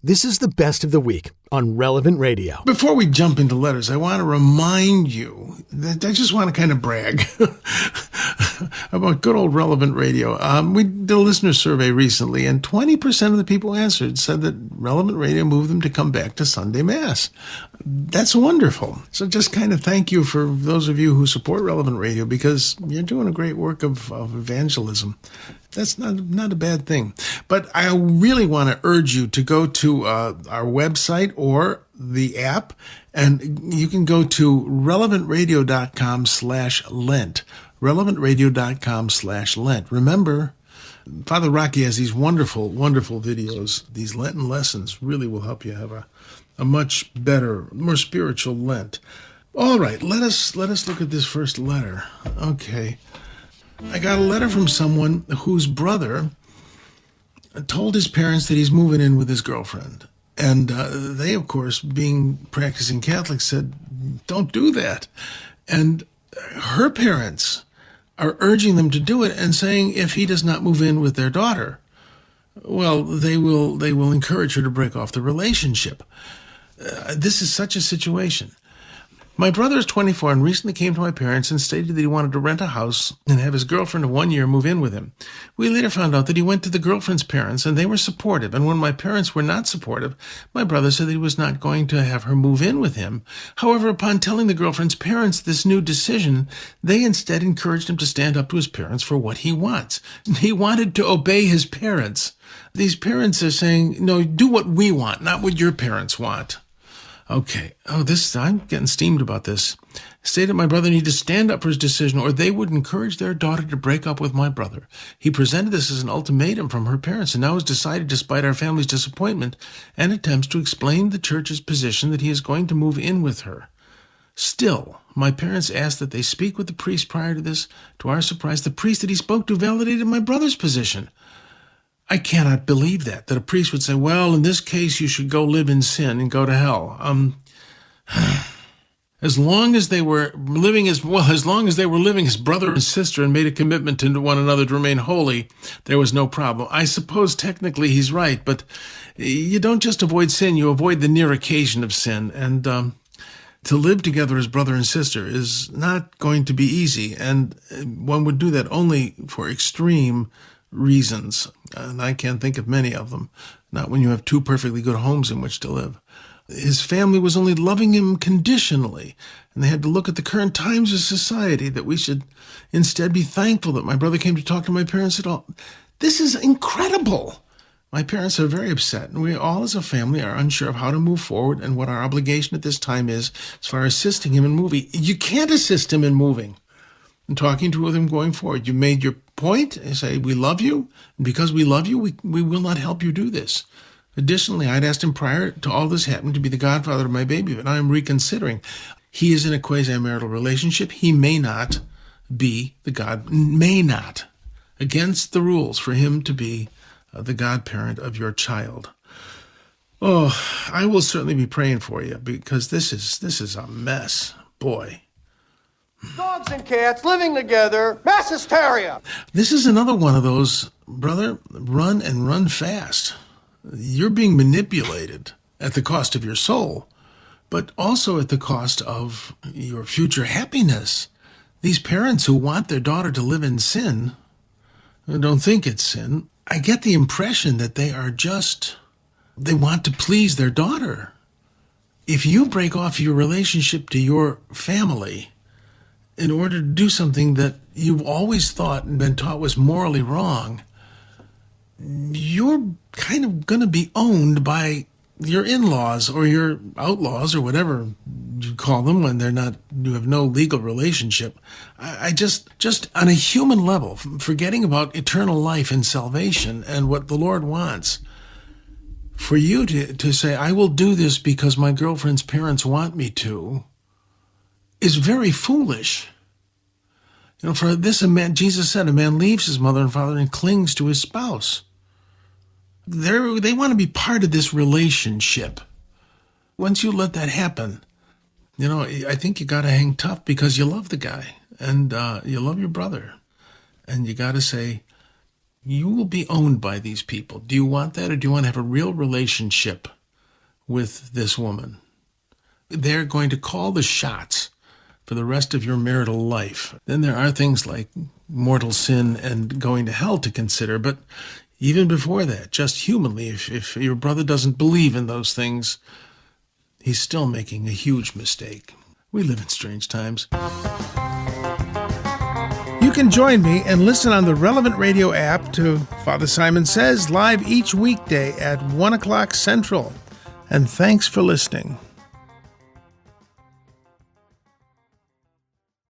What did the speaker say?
This is the best of the week on Relevant Radio. Before we jump into letters, I want to remind you that I just want to kind of brag about good old Relevant Radio. We did a listener survey recently, and 20% of the people answered said that Relevant Radio moved them to come back to Sunday Mass. That's wonderful. So just kind of thank you for those of you who support Relevant Radio, because you're doing a great work of evangelism. That's not a bad thing. But I really want to urge you to go to our website or the app, and you can go to relevantradio.com/Lent. relevantradio.com/Lent. Remember, Father Rocky has these wonderful, wonderful videos. These Lenten lessons really will help you have a much better, more spiritual Lent. All right, let us look at this first letter. Okay. I got a letter from someone whose brother told his parents that he's moving in with his girlfriend. And they, of course, being practicing Catholics, said, don't do that. And her parents are urging them to do it and saying if he does not move in with their daughter, well, they will encourage her to break off the relationship. This is such a situation. My brother is 24 and recently came to my parents and stated that he wanted to rent a house and have his girlfriend of 1 year move in with him. We later found out that he went to the girlfriend's parents and they were supportive. And when my parents were not supportive, my brother said that he was not going to have her move in with him. However, upon telling the girlfriend's parents this new decision, they instead encouraged him to stand up to his parents for what he wants. He wanted to obey his parents. These parents are saying, no, do what we want, not what your parents want. Okay. I'm getting steamed about this. Stated my brother needed to stand up for his decision or they would encourage their daughter to break up with my brother. He presented this as an ultimatum from her parents and now has decided, despite our family's disappointment and attempts to explain the church's position, that he is going to move in with her. Still, my parents asked that they speak with the priest prior to this. To our surprise, the priest that he spoke to validated my brother's position. I cannot believe that a priest would say, well, in this case, you should go live in sin and go to hell. As long as they were living as brother and sister and made a commitment to one another to remain holy, there was no problem. I suppose technically he's right, but you don't just avoid sin, you avoid the near occasion of sin. And to live together as brother and sister is not going to be easy, and one would do that only for extreme reasons, and I can't think of many of them, not when you have two perfectly good homes in which to live. His family was only loving him conditionally, and they had to look at the current times of society, that we should instead be thankful that my brother came to talk to my parents at all. This is incredible. My parents are very upset, and we all as a family are unsure of how to move forward and what our obligation at this time is as far as assisting him in moving. You can't assist him in moving and talking to him going forward. You made your point and say, we love you, and because we love you, we will not help you do this. Additionally, I'd asked him prior to all this happening to be the godfather of my baby, but now I'm reconsidering. He is in a quasi-marital relationship. He may not be against the rules for him to be the godparent of your child. Oh, I will certainly be praying for you, because this is a mess, boy. Dogs and cats living together, mass hysteria. This is another one of those, brother, run and run fast. You're being manipulated at the cost of your soul, but also at the cost of your future happiness. These parents who want their daughter to live in sin, who don't think it's sin, I get the impression that they want to please their daughter. If you break off your relationship to your family in order to do something that you've always thought and been taught was morally wrong, you're kind of going to be owned by your in-laws or your outlaws or whatever you call them when you have no legal relationship. I just on a human level, forgetting about eternal life and salvation and what the Lord wants, for you to say, I will do this because my girlfriend's parents want me to, is very foolish. For this, Jesus said, a man leaves his mother and father and clings to his spouse. They want to be part of this relationship. Once you let that happen, I think you got to hang tough because you love the guy and you love your brother. And you got to say, you will be owned by these people. Do you want that, or do you want to have a real relationship with this woman? They're going to call the shots for the rest of your marital life. Then there are things like mortal sin and going to hell to consider. But even before that, just humanly, if your brother doesn't believe in those things, he's still making a huge mistake. We live in strange times. You can join me and listen on the Relevant Radio app to Father Simon Says live each weekday at 1 o'clock Central. And thanks for listening.